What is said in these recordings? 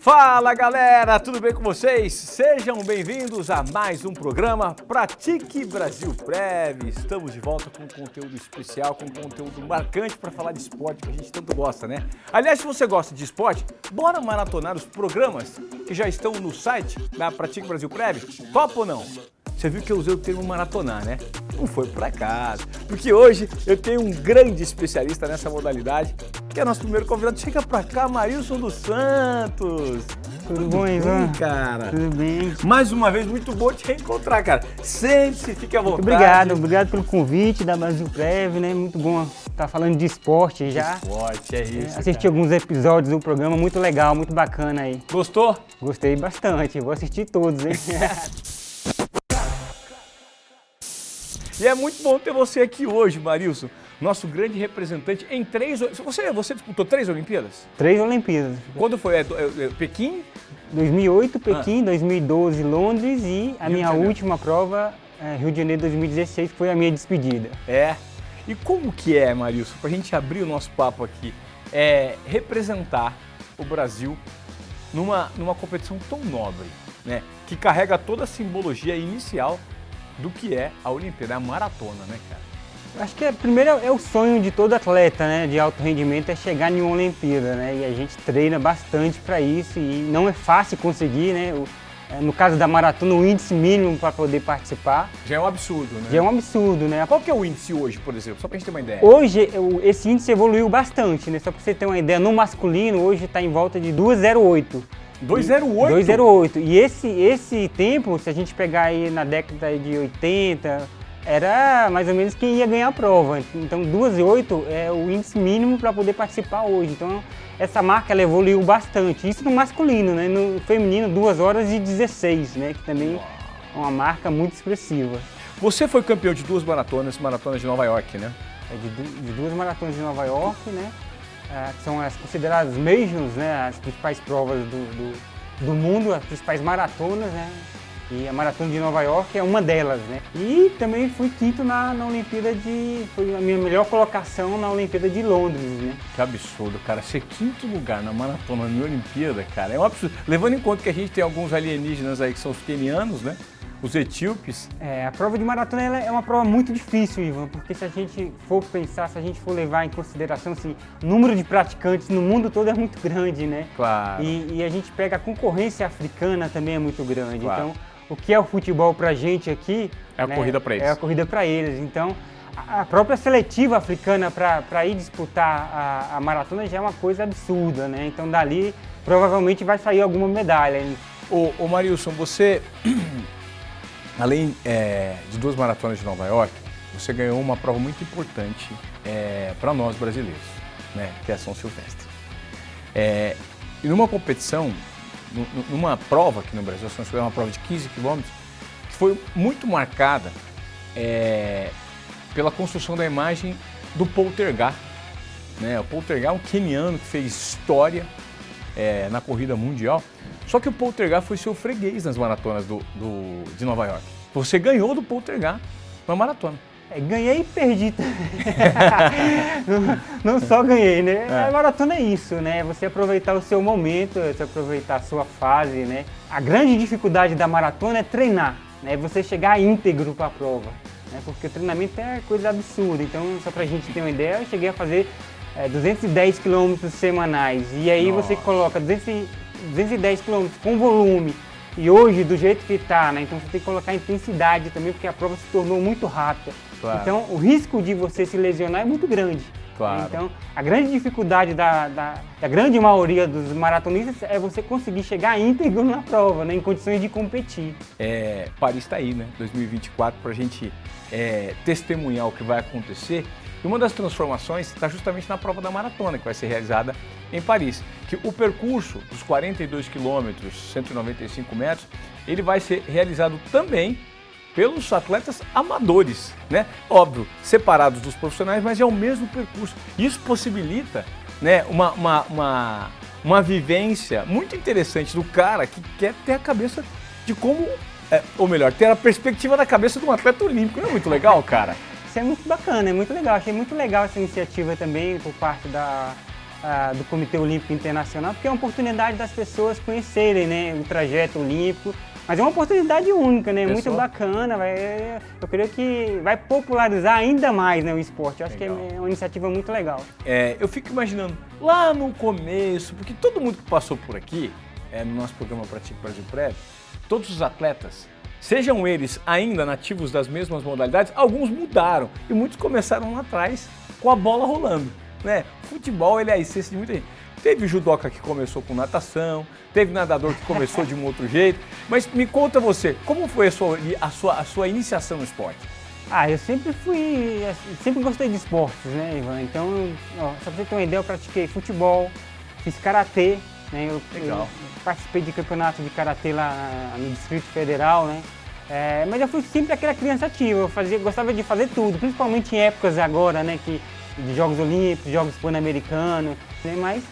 Fala galera, tudo bem com vocês? Sejam bem-vindos a mais um programa Pratique Brasil Prev. Estamos de volta com conteúdo especial, com conteúdo marcante para falar de esporte que a gente tanto gosta, né? Aliás, se você gosta de esporte, bora maratonar os programas que já estão no site da Pratique Brasil Prev? Topa ou não? Você viu que eu usei o termo maratonar, né? Não foi por acaso, porque hoje eu tenho um grande especialista nessa modalidade, que é nosso primeiro convidado. Chega pra cá, Marilson dos Santos. Tudo bom, Ivan? Cara? Tudo bem. Mais uma vez, muito bom te reencontrar, cara. Sente-se, fique à vontade. Obrigado pelo convite da Brasil Prev, né? Muito bom estar falando de esporte já. Esporte, é isso. Assisti alguns episódios do programa, muito legal, muito bacana aí. Gostou? Gostei bastante, vou assistir todos, hein? E é muito bom ter você aqui hoje, Marilson, nosso grande representante em 3... Você disputou 3 Olimpíadas? 3 Olimpíadas. Quando foi? Pequim? 2008, Pequim, 2012, Londres e a Rio minha de Janeiro. última prova, Rio de Janeiro 2016, que foi a minha despedida. É. E como que é, Marilson, pra gente abrir o nosso papo aqui, representar o Brasil numa competição tão nobre, né? Que carrega toda a simbologia inicial do que é a Olimpíada, a maratona, né, cara? Acho que primeiro é o sonho de todo atleta, né, de alto rendimento, é chegar em uma Olimpíada, né, e a gente treina bastante para isso e não é fácil conseguir, né, no caso da maratona, o índice mínimo para poder participar. Já é um absurdo, né? Já é um absurdo, né? Qual que é o índice hoje, por exemplo, só pra gente ter uma ideia? Hoje, esse índice evoluiu bastante, né, só para você ter uma ideia, no masculino hoje está em volta de 2,08. 2,08? 2,08. E esse tempo, se a gente pegar aí na década de 80, era mais ou menos quem ia ganhar a prova. Então 2,08 é o índice mínimo para poder participar hoje. Então essa marca ela evoluiu bastante. Isso no masculino, né? No feminino 2h16, né? Que também é uma marca muito expressiva. Você foi campeão de 2 maratonas de Nova York, né? De 2 maratonas de Nova York, né? Que são as consideradas majors, né, as principais provas do mundo, as principais maratonas, né, e a Maratona de Nova York é uma delas, né. E também fui quinto na Olimpíada foi a minha melhor colocação na Olimpíada de Londres, né. Que absurdo, cara, ser quinto lugar na maratona na Olimpíada, cara, é um absurdo. Levando em conta que a gente tem alguns alienígenas aí que são os quenianos, né, os etíopes. A prova de maratona ela é uma prova muito difícil, Ivan, porque se a gente for pensar, se a gente for levar em consideração, assim, o número de praticantes no mundo todo é muito grande, né? Claro. E a gente pega a concorrência africana também é muito grande. Claro. Então, o que é o futebol pra gente aqui... É a corrida pra eles. É a corrida pra eles. Então, a própria seletiva africana para ir disputar a maratona já é uma coisa absurda, né? Então, dali, provavelmente vai sair alguma medalha. Ô Marilson, você... Além de 2 maratonas de Nova York, você ganhou uma prova muito importante para nós brasileiros, né, que é a São Silvestre. E numa competição, numa prova aqui no Brasil, a São Silvestre é uma prova de 15 quilômetros, que foi muito marcada pela construção da imagem do Poltergar. Né? O Poltergar é um queniano que fez história na corrida mundial. Só que o Poltergar foi seu freguês nas maratonas de Nova York. Você ganhou do Poltergar na maratona. Ganhei e perdi também. não só ganhei, né? A maratona é isso, né? Você aproveitar o seu momento, você aproveitar a sua fase, né? A grande dificuldade da maratona é treinar, né? Você chegar íntegro para a prova, né? Porque o treinamento é coisa absurda. Então, só pra gente ter uma ideia, eu cheguei a fazer 210 quilômetros semanais. E aí você coloca 210 km com volume e hoje do jeito que está, né? Então você tem que colocar intensidade também, porque a prova se tornou muito rápida. Claro. Então o risco de você se lesionar é muito grande. Claro. Então a grande dificuldade da grande maioria dos maratonistas é você conseguir chegar íntegro na prova, né? Em condições de competir. Paris está aí, né? 2024, para a gente testemunhar o que vai acontecer. E uma das transformações está justamente na prova da maratona, que vai ser realizada em Paris. Que o percurso dos 42 quilômetros, 195 metros, ele vai ser realizado também pelos atletas amadores, né? Óbvio, separados dos profissionais, mas é o mesmo percurso. Isso possibilita, né, uma vivência muito interessante do cara que quer ter a cabeça de como, ou melhor, ter a perspectiva da cabeça de um atleta olímpico. Não é muito legal, cara? Isso é muito bacana, é muito legal. Achei muito legal essa iniciativa também por parte da do Comitê Olímpico Internacional, porque é uma oportunidade das pessoas conhecerem, né, o trajeto olímpico. Mas é uma oportunidade única, né? Muito bacana. Eu creio que vai popularizar ainda mais, né, o esporte. Eu acho que é uma iniciativa muito legal. Eu fico imaginando, lá no começo, porque todo mundo que passou por aqui, no nosso programa Pratique Brasil Prev, todos os atletas, sejam eles ainda nativos das mesmas modalidades, alguns mudaram e muitos começaram lá atrás com a bola rolando, né? Futebol, ele é a essência de muita gente. Teve judoca que começou com natação, teve nadador que começou de um outro jeito, mas me conta você, como foi a sua iniciação no esporte? Eu sempre gostei de esportes, né, Ivan? Então, só pra você ter uma ideia, eu pratiquei futebol, fiz karatê, né? Eu participei de campeonato de karatê lá no Distrito Federal, né? Mas eu fui sempre aquela criança ativa, eu gostava de fazer tudo, principalmente em épocas agora, né, de Jogos Olímpicos, Jogos Pan-Americanos, né? Mas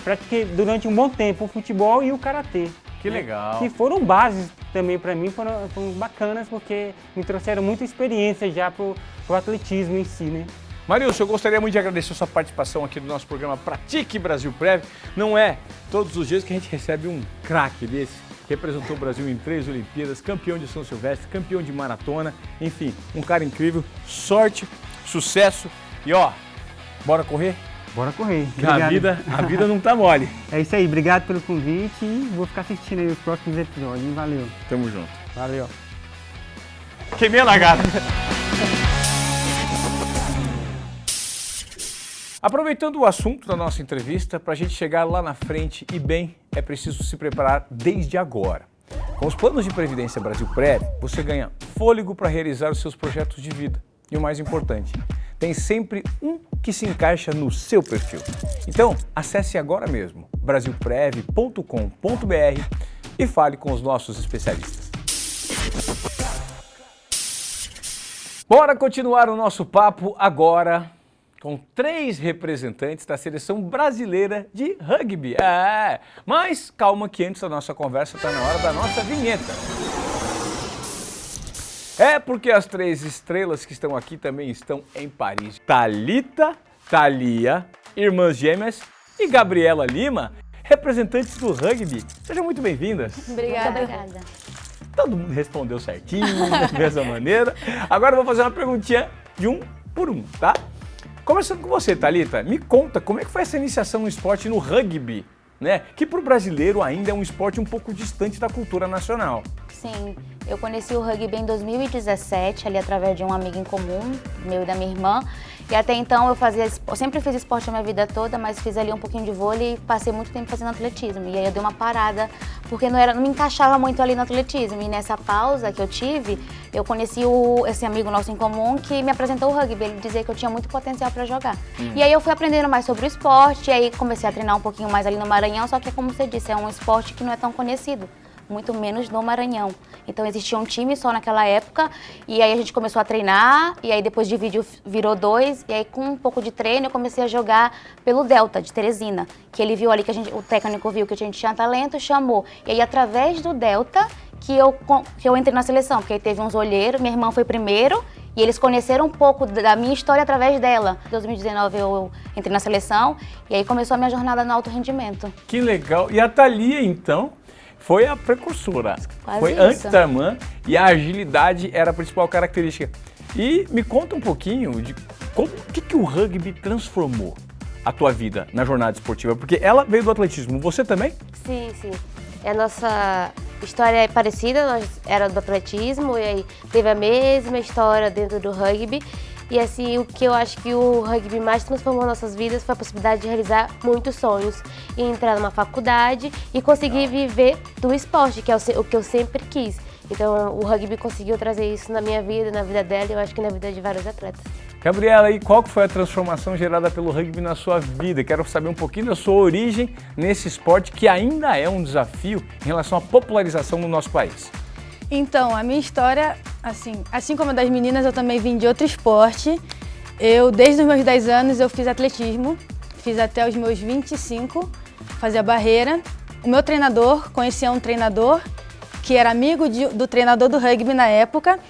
pratiquei durante um bom tempo o futebol e o karatê. Que legal! Que foram bases também para mim, foram bacanas porque me trouxeram muita experiência já pro atletismo em si, né? Marilson, eu gostaria muito de agradecer a sua participação aqui no nosso programa Pratique Brasil Prev. Não é todos os dias que a gente recebe um craque desse, que representou o Brasil em 3 Olimpíadas, campeão de São Silvestre, campeão de maratona, enfim, um cara incrível. Sorte, sucesso e bora correr? Bora correr. A vida não tá mole. É isso aí, obrigado pelo convite e vou ficar assistindo aí os próximos episódios, hein? Valeu. Tamo junto. Valeu. Queimei a largada. Aproveitando o assunto da nossa entrevista, para a gente chegar lá na frente e bem, é preciso se preparar desde agora. Com os planos de Previdência Brasil Prev, você ganha fôlego para realizar os seus projetos de vida. E o mais importante, tem sempre um que se encaixa no seu perfil. Então, acesse agora mesmo brasilprev.com.br e fale com os nossos especialistas. Bora continuar o nosso papo agora com 3 representantes da seleção brasileira de rugby. Mas calma que antes da nossa conversa está na hora da nossa vinheta. Porque as 3 estrelas que estão aqui também estão em Paris. Thalita, Thalia, irmãs gêmeas e Gabriela Lima, representantes do rugby. Sejam muito bem-vindas. Obrigada. Todo mundo respondeu certinho, da mesma maneira. Agora eu vou fazer uma perguntinha de um por um, tá? Começando com você, Thalita, me conta como é que foi essa iniciação no esporte no rugby, né? Que para o brasileiro ainda é um esporte um pouco distante da cultura nacional. Sim, eu conheci o rugby em 2017, ali através de um amigo em comum, meu e da minha irmã. E até então eu sempre fiz esporte a minha vida toda, mas fiz ali um pouquinho de vôlei e passei muito tempo fazendo atletismo. E aí eu dei uma parada, porque não me encaixava muito ali no atletismo. E nessa pausa que eu tive, eu conheci esse amigo nosso em comum que me apresentou o rugby. Ele dizia que eu tinha muito potencial para jogar. E aí eu fui aprendendo mais sobre o esporte, e aí comecei a treinar um pouquinho mais ali no Maranhão, só que como você disse, é um esporte que não é tão conhecido. Muito menos no Maranhão. Então existia um time só naquela época, e aí a gente começou a treinar, e aí depois de vídeo virou 2, e aí com um pouco de treino eu comecei a jogar pelo Delta, de Teresina, que ele viu ali que o técnico viu que a gente tinha talento, chamou. E aí através do Delta que eu entrei na seleção, porque aí teve uns olheiros, minha irmã foi primeiro, e eles conheceram um pouco da minha história através dela. Em 2019 eu entrei na seleção, e aí começou a minha jornada no alto rendimento. Que legal! E a Thalia, então, foi a precursora. Quase foi isso. Antes da irmã e a agilidade era a principal característica. E me conta um pouquinho de o que o rugby transformou a tua vida na jornada esportiva, porque ela veio do atletismo, você também? Sim. A nossa história é parecida, nós era do atletismo e aí teve a mesma história dentro do rugby. E assim, o que eu acho que o rugby mais transformou nossas vidas foi a possibilidade de realizar muitos sonhos. E entrar numa faculdade e conseguir viver do esporte, que é o que eu sempre quis. Então o rugby conseguiu trazer isso na minha vida, na vida dela e eu acho que na vida de vários atletas. Gabriela, e qual foi a transformação gerada pelo rugby na sua vida? Quero saber um pouquinho da sua origem nesse esporte que ainda é um desafio em relação à popularização no nosso país. Então, a minha história, assim como a das meninas, eu também vim de outro esporte. Desde os meus 10 anos, eu fiz atletismo, fiz até os meus 25, fazia barreira. O meu treinador, conhecia um treinador que era amigo do treinador do rugby na época,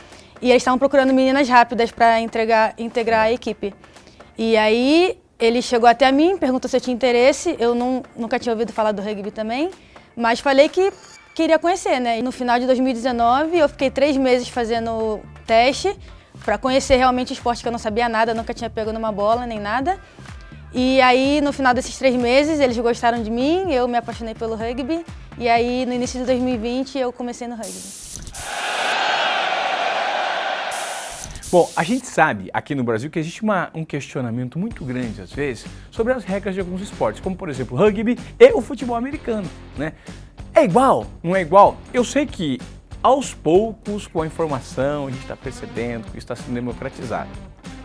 e eles estavam procurando meninas rápidas para integrar a equipe. E aí, ele chegou até a mim, perguntou se eu tinha interesse. Eu nunca tinha ouvido falar do rugby também, mas falei que queria conhecer, né? E no final de 2019, eu fiquei 3 meses fazendo teste para conhecer realmente o esporte, que eu não sabia nada, nunca tinha pego numa bola nem nada. E aí, no final desses 3 meses, eles gostaram de mim, eu me apaixonei pelo rugby. E aí, no início de 2020, eu comecei no rugby. Bom, a gente sabe aqui no Brasil que existe um questionamento muito grande, às vezes, sobre as regras de alguns esportes, como, por exemplo, o rugby e o futebol americano, né? É igual? Não é igual? Eu sei que, aos poucos, com a informação, a gente está percebendo que isso está sendo democratizado,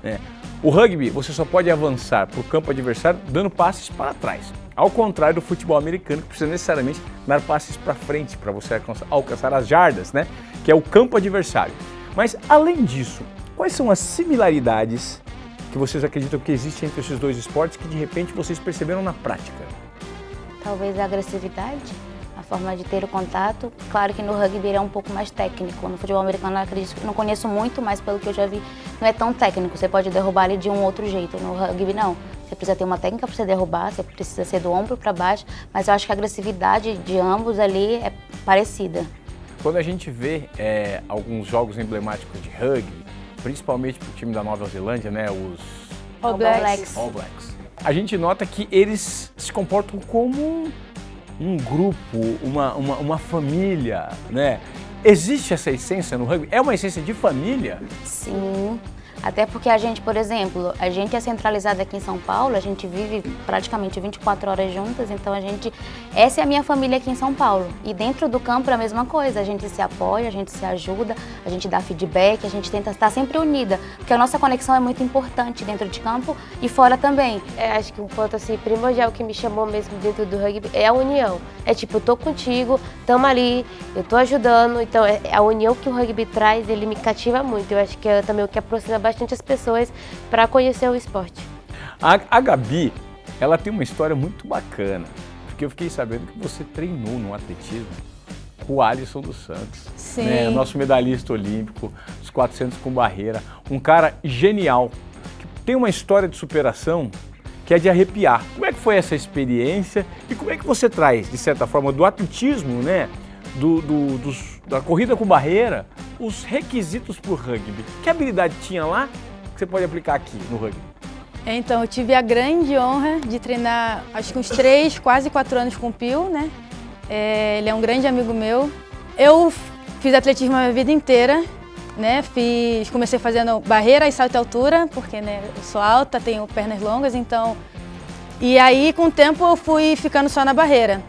né? O rugby, você só pode avançar para o campo adversário dando passes para trás. Ao contrário do futebol americano, que precisa necessariamente dar passes para frente para você alcançar as jardas, né? Que é o campo adversário. Mas, além disso, quais são as similaridades que vocês acreditam que existem entre esses dois esportes que, de repente, vocês perceberam na prática? Talvez a agressividade, a forma de ter o contato. Claro que no rugby ele é um pouco mais técnico. No futebol americano eu acredito que não conheço muito, mas pelo que eu já vi, não é tão técnico. Você pode derrubar ele de um outro jeito. No rugby não. Você precisa ter uma técnica para você derrubar, você precisa ser do ombro para baixo, mas eu acho que a agressividade de ambos ali é parecida. Quando a gente vê alguns jogos emblemáticos de rugby, principalmente para o time da Nova Zelândia, né, os All Blacks. All Blacks, a gente nota que eles se comportam como um grupo, uma família, né? Existe essa essência no rugby? É uma essência de família? Sim, até porque a gente, por exemplo, a gente é centralizado aqui em São Paulo, a gente vive praticamente 24 horas juntas, então essa é a minha família aqui em São Paulo. E dentro do campo é a mesma coisa, a gente se apoia, a gente se ajuda, a gente dá feedback, a gente tenta estar sempre unida, porque a nossa conexão é muito importante dentro de campo e fora também. Acho que um ponto assim, primordial que me chamou mesmo dentro do rugby é a união. É tipo, eu tô contigo, tamo ali, eu tô ajudando, então a união que o rugby traz, ele me cativa muito. Eu acho que é também o que aproxima bastante as pessoas para conhecer o esporte. A Gabi, ela tem uma história muito bacana, porque eu fiquei sabendo que você treinou no atletismo com o Alisson dos Santos. Sim. Né? Nosso medalhista olímpico, os 400 com barreira, um cara genial, que tem uma história de superação que é de arrepiar. Como é que foi essa experiência e como é que você traz, de certa forma, do atletismo, né? Da corrida com barreira, os requisitos para o rugby? Que habilidade tinha lá que você pode aplicar aqui no rugby? Então, eu tive a grande honra de treinar, acho que uns 3, quase 4 anos com o Pio, né? Ele é um grande amigo meu. Eu fiz atletismo a minha vida inteira, né? Comecei fazendo barreira e salto de altura, porque né, eu sou alta, tenho pernas longas, então... E aí, com o tempo, eu fui ficando só na barreira.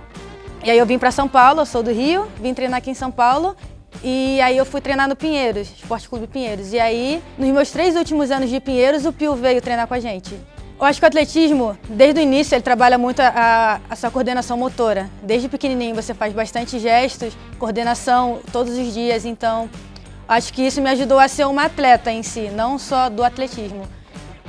E aí eu vim para São Paulo, eu sou do Rio, vim treinar aqui em São Paulo e aí eu fui treinar no Pinheiros, Esporte Clube Pinheiros. E aí, nos meus 3 últimos anos de Pinheiros, o Pio veio treinar com a gente. Eu acho que o atletismo, desde o início, ele trabalha muito a sua coordenação motora. Desde pequenininho você faz bastante gestos, coordenação todos os dias, então acho que isso me ajudou a ser uma atleta em si, não só do atletismo.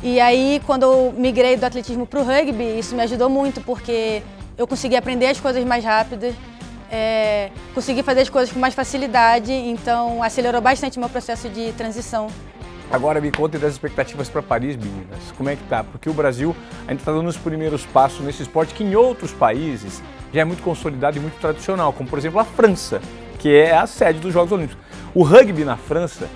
E aí, quando eu migrei do atletismo para o rugby, isso me ajudou muito, porque eu consegui aprender as coisas mais rápidas, consegui fazer as coisas com mais facilidade, então acelerou bastante o meu processo de transição. Agora me contem das expectativas para Paris, meninas. Como é que tá? Porque o Brasil ainda está dando os primeiros passos nesse esporte que em outros países já é muito consolidado e muito tradicional, como por exemplo a França, que é a sede dos Jogos Olímpicos. O rugby na França,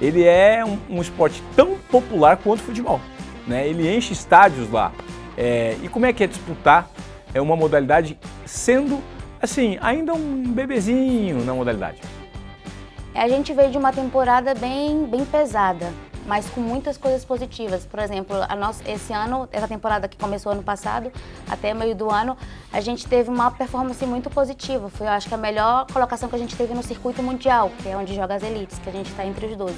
ele é um esporte tão popular quanto o futebol, né? Ele enche estádios lá. E como é que é disputar uma modalidade sendo, assim, ainda um bebezinho na modalidade? A gente veio de uma temporada bem pesada, mas com muitas coisas positivas. Por exemplo, esse ano, essa temporada que começou ano passado, até meio do ano, a gente teve uma performance muito positiva. Foi, eu acho que a melhor colocação que a gente teve no circuito mundial, que é onde joga as elites, que a gente está entre os 12.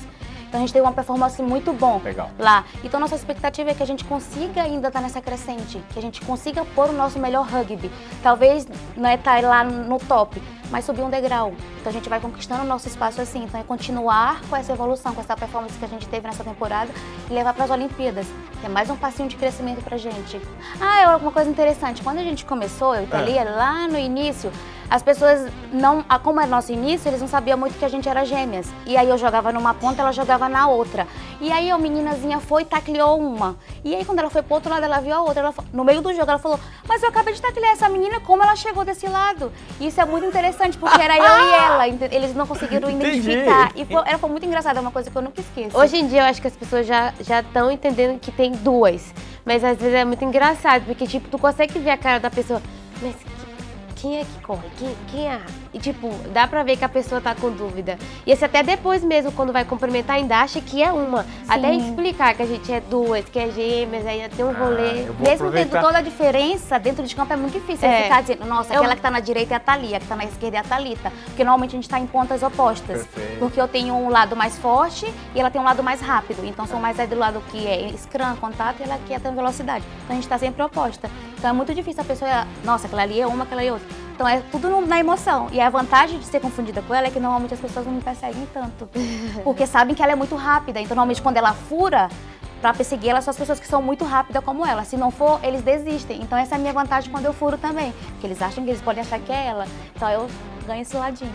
Então a gente teve uma performance muito bom lá. Então nossa expectativa é que a gente consiga ainda estar nessa crescente, que a gente consiga pôr o nosso melhor rugby. Talvez não é estar lá no top, mas subir um degrau. Então a gente vai conquistando o nosso espaço assim. Então é continuar com essa evolução, com essa performance que a gente teve nessa temporada e levar para as Olimpíadas. É mais um passinho de crescimento pra gente. É uma coisa interessante. Quando a gente começou, eu e Thalia, lá no início, as pessoas não, como era nosso início, eles não sabiam muito que a gente era gêmeas. E aí eu jogava numa ponta, ela jogava na outra. E aí a meninazinha foi e tacleou uma. E aí quando ela foi pro outro lado, ela viu a outra. No meio do jogo, ela falou, mas eu acabei de taclear essa menina, como ela chegou desse lado? E isso é muito interessante, porque era eu e ela. Eles não conseguiram identificar. E foi muito engraçado, é uma coisa que eu nunca esqueço. Hoje em dia eu acho que as pessoas já estão entendendo que tem duas. Mas às vezes é muito engraçado, porque tipo, tu consegue ver a cara da pessoa, mas quem é que corre? Quem é? E tipo, dá pra ver que a pessoa tá com dúvida. E esse até depois mesmo, quando vai cumprimentar, ainda acha que é uma. Sim. Até explicar que a gente é duas, que é gêmeas, aí tem um rolê. Mesmo tendo toda a diferença, dentro de campo é muito difícil. Você ficar dizendo, nossa, aquela que tá na direita é a Thalia, que tá na esquerda é a Thalita. Porque normalmente a gente tá em pontas opostas. Perfeito. Porque eu tenho um lado mais forte e ela tem um lado mais rápido. Então sou mais aí do lado que é scrum, contato, e ela que é tem velocidade. Então a gente tá sempre oposta. Então é muito difícil a pessoa, nossa, aquela ali é uma, aquela é outra. Então é tudo na emoção. E a vantagem de ser confundida com ela é que normalmente as pessoas não me perseguem tanto. Porque sabem que ela é muito rápida. Então normalmente quando ela fura, pra perseguir ela são as pessoas que são muito rápidas como ela. Se não for, eles desistem. Então essa é a minha vantagem quando eu furo também. Porque eles acham que eles podem achar que é ela. Então eu ganho esse ladinho.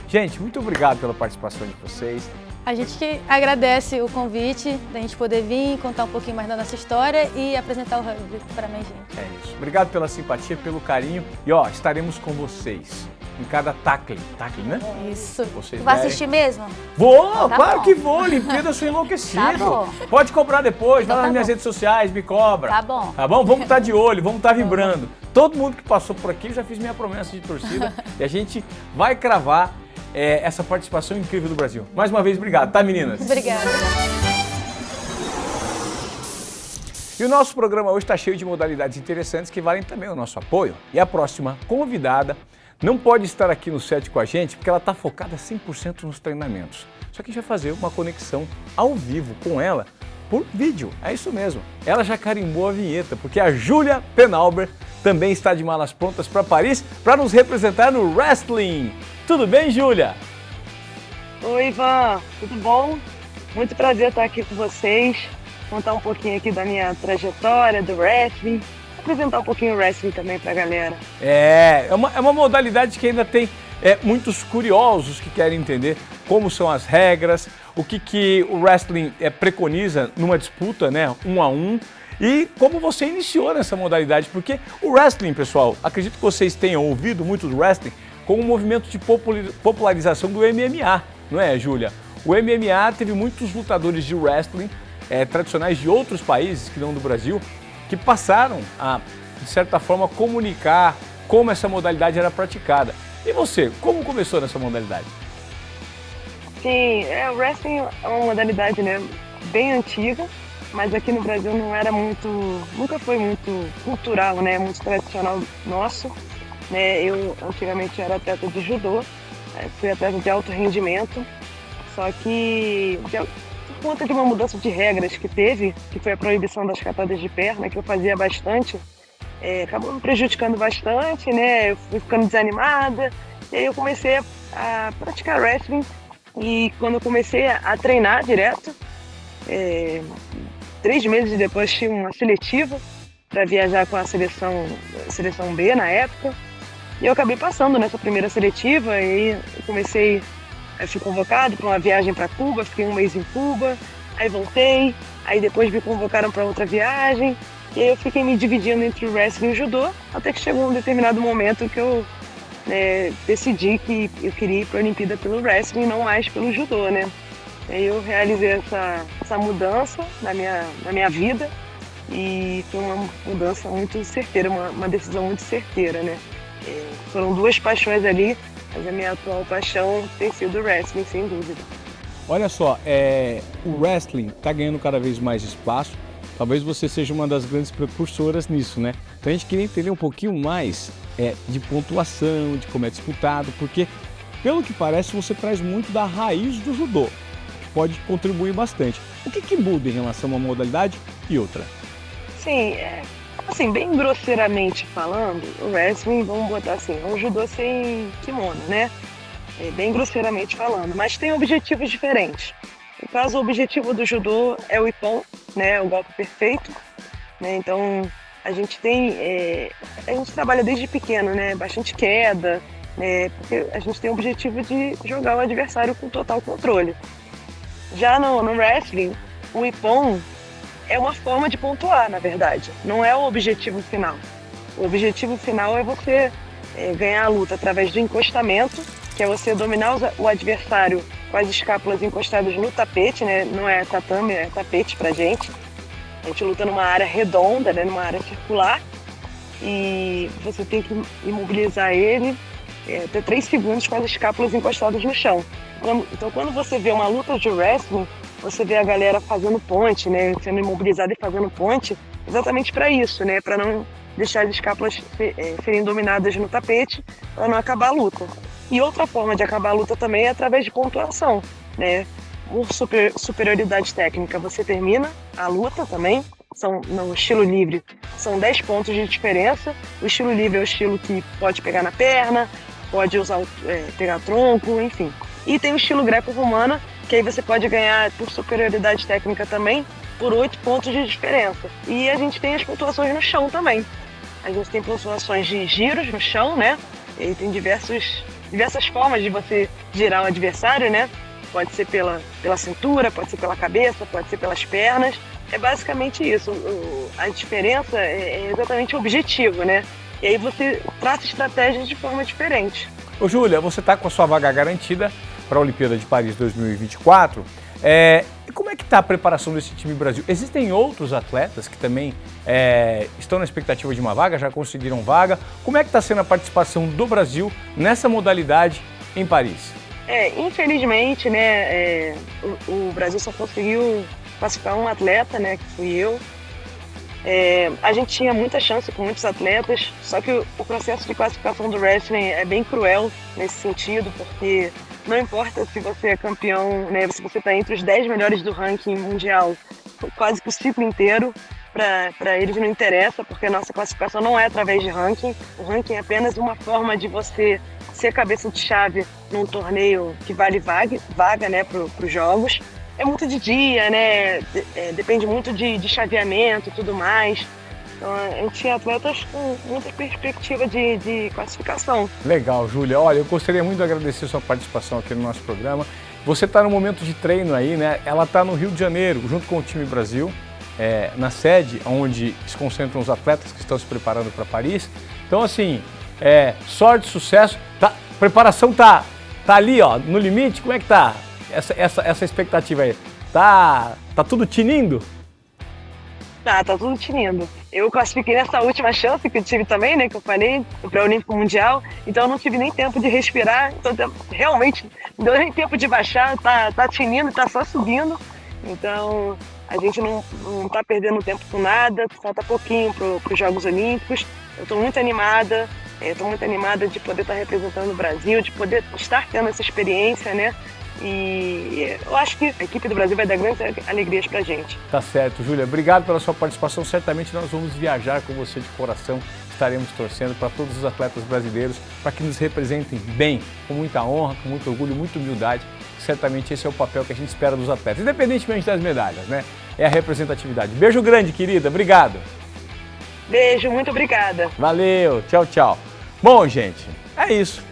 Gente, muito obrigado pela participação de vocês. A gente que agradece o convite da gente poder vir, contar um pouquinho mais da nossa história e apresentar o rugby para mais gente. É isso. Obrigado pela simpatia, pelo carinho. E ó, estaremos com vocês em cada tackling. Tackling, né? Isso. Tu vai assistir mesmo? Vou, tá claro bom. Que vou. Olimpíada, eu sou enlouquecido. Tá bom. Pode cobrar depois, vai lá nas minhas redes sociais, me cobra. Tá bom. Tá bom? Vamos estar de olho, vamos estar vibrando. Todo mundo que passou por aqui, eu já fiz minha promessa de torcida e a gente vai cravar essa participação incrível do Brasil. Mais uma vez, obrigado, tá, meninas? Obrigada. E o nosso programa hoje está cheio de modalidades interessantes que valem também o nosso apoio. E a próxima convidada não pode estar aqui no set com a gente porque ela está focada 100% nos treinamentos. Só que a gente vai fazer uma conexão ao vivo com ela por vídeo. É isso mesmo. Ela já carimbou a vinheta, porque a Júlia Penalber também está de malas prontas para Paris para nos representar no wrestling. Tudo bem, Júlia? Oi, Ivan. Tudo bom? Muito prazer estar aqui com vocês. Contar um pouquinho aqui da minha trajetória, do wrestling. Apresentar um pouquinho o wrestling também pra galera. É uma modalidade que ainda tem muitos curiosos que querem entender como são as regras, o que o wrestling preconiza numa disputa, né, 1 a 1. E como você iniciou nessa modalidade, porque o wrestling, pessoal, acredito que vocês tenham ouvido muito do wrestling como um movimento de popularização do MMA, não é, Júlia? O MMA teve muitos lutadores de wrestling tradicionais de outros países, que não do Brasil, que passaram a, de certa forma, comunicar como essa modalidade era praticada. E você, como começou nessa modalidade? Sim, o wrestling é uma modalidade, né, bem antiga, mas aqui no Brasil não era muito, nunca foi muito cultural, né, muito tradicional nosso. Eu antigamente era atleta de judô, fui atleta de alto rendimento, só que por conta de uma mudança de regras que teve, que foi a proibição das catadas de perna, que eu fazia bastante, acabou me prejudicando bastante, né? Eu fui ficando desanimada, e aí eu comecei a praticar wrestling, e quando eu comecei a treinar direto, 3 meses depois tinha uma seletiva para viajar com a seleção B na época, e eu acabei passando nessa primeira seletiva e eu fui convocado para uma viagem para Cuba, fiquei 1 mês em Cuba, aí voltei, aí depois me convocaram para outra viagem, e aí eu fiquei me dividindo entre o wrestling e o judô, até que chegou um determinado momento que eu decidi que eu queria ir para a Olimpíada pelo wrestling e não mais pelo judô, né? Aí eu realizei essa mudança na minha vida e foi uma mudança muito certeira, uma decisão muito certeira, né? Foram 2 paixões ali, mas a minha atual paixão tem sido o wrestling, sem dúvida. Olha só, o wrestling está ganhando cada vez mais espaço. Talvez você seja uma das grandes precursoras nisso, né? Então a gente queria entender um pouquinho mais de pontuação, de como é disputado, porque, pelo que parece, você traz muito da raiz do judô, que pode contribuir bastante. O que muda em relação a uma modalidade e outra? Sim, assim, bem grosseiramente falando, o wrestling, vamos botar assim, é um judô sem kimono, né? Bem grosseiramente falando, mas tem objetivos diferentes. No caso, o objetivo do judô é o ippon, né? O golpe perfeito, né? Então, a gente trabalha desde pequeno, né? Bastante queda, né? Porque a gente tem o objetivo de jogar o adversário com total controle. Já no wrestling, o ippon é uma forma de pontuar, na verdade. Não é o objetivo final. O objetivo final é você ganhar a luta através do encostamento, que é você dominar o adversário com as escápulas encostadas no tapete, né? Não é tatame, é tapete pra gente. A gente luta numa área redonda, né? Numa área circular, e você tem que imobilizar ele até 3 segundos com as escápulas encostadas no chão. Então, quando você vê uma luta de wrestling, você vê a galera fazendo ponte, né? Sendo imobilizada e fazendo ponte, exatamente para isso, né? Para não deixar as escápulas serem dominadas no tapete, para não acabar a luta. E outra forma de acabar a luta também é através de pontuação, né? Por superioridade técnica, você termina a luta também. No estilo livre, são 10 pontos de diferença. O estilo livre é o estilo que pode pegar na perna, pode usar pegar tronco, enfim. E tem o estilo greco-romana, que aí você pode ganhar por superioridade técnica também, por 8 pontos de diferença. E a gente tem as pontuações no chão também. A gente tem pontuações de giros no chão, né? E tem diversas formas de você girar o adversário, né? Pode ser pela cintura, pode ser pela cabeça, pode ser pelas pernas. É basicamente isso. A diferença é exatamente o objetivo, né? E aí você traça estratégias de forma diferente. Ô Júlia, você está com a sua vaga garantida para a Olimpíada de Paris 2024. E como é que está a preparação desse time Brasil? Existem outros atletas que também estão na expectativa de uma vaga, já conseguiram vaga. Como é que está sendo a participação do Brasil nessa modalidade em Paris? Infelizmente, né, o Brasil só conseguiu classificar um atleta, né, que fui eu. A gente tinha muita chance com muitos atletas, só que o processo de classificação do wrestling é bem cruel nesse sentido, porque não importa se você é campeão, né, se você está entre os 10 melhores do ranking mundial quase que o ciclo inteiro, para eles não interessa, porque a nossa classificação não é através de ranking. O ranking é apenas uma forma de você ser cabeça de chave num torneio que vale vaga, né, para os jogos. É muito de dia, né? Depende muito de chaveamento e tudo mais. Então, a gente tinha atletas com muita perspectiva de classificação. Legal, Júlia. Olha, eu gostaria muito de agradecer a sua participação aqui no nosso programa. Você está no momento de treino aí, né? Ela está no Rio de Janeiro, junto com o time Brasil, na sede, onde se concentram os atletas que estão se preparando para Paris. Então, assim, sorte, sucesso. Preparação tá ali, ó, no limite. Como é que tá essa expectativa aí? Tá tudo tinindo? Tá tudo tinindo. Eu classifiquei nessa última chance que eu tive também, né, que eu falei, o pré-olímpico mundial, então eu não tive nem tempo de respirar, então realmente não deu nem tempo de baixar, tá tinindo, tá só subindo, então a gente não tá perdendo tempo com nada, falta pouquinho pros Jogos Olímpicos. Eu tô muito animada de poder estar representando o Brasil, de poder estar tendo essa experiência, né? E eu acho que a equipe do Brasil vai dar grandes alegrias pra gente. Tá certo, Júlia. Obrigado pela sua participação. Certamente nós vamos viajar com você de coração. Estaremos torcendo para todos os atletas brasileiros, para que nos representem bem, com muita honra, com muito orgulho, muita humildade. Certamente esse é o papel que a gente espera dos atletas, independentemente das medalhas, né? É a representatividade. Beijo grande, querida. Obrigado. Beijo, muito obrigada. Valeu. Tchau, tchau. Bom, gente, é isso.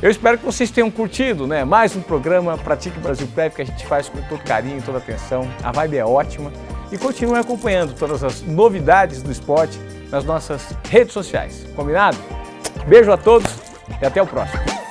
Eu espero que vocês tenham curtido, né? Mais um programa Pratique Brasil Prévio que a gente faz com todo carinho, toda atenção. A vibe é ótima. E continuem acompanhando todas as novidades do esporte nas nossas redes sociais. Combinado? Beijo a todos e até o próximo.